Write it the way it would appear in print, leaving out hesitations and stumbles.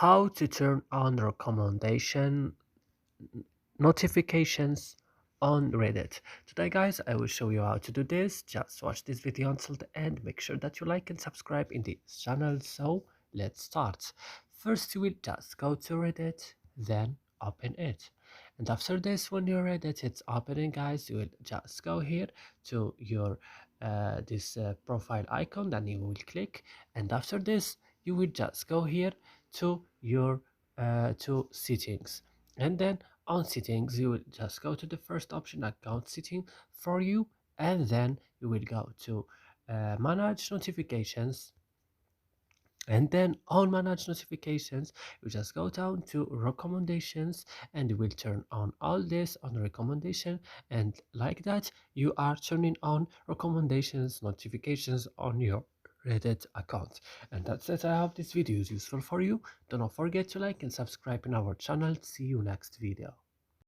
How to turn on recommendation notifications on Reddit. Today guys, I will show you how to do this. Just watch this video until the end. Make sure that you like and subscribe in this channel. So let's start. First you will just go to Reddit, then open it. And after this, when your Reddit it's opening guys, you will just go here to your this profile icon, then you will click, and after this you will just go here to your to settings, and then on settings you will just go to the first option, account setting for you, and then you will go to manage notifications, and then on manage notifications you just go down to recommendations, and you will turn on all this on recommendation, and like that you are turning on recommendations notifications on your Reddit account. And that's it. I hope this video is useful for you. Do not forget to like and subscribe in our channel. See you next video.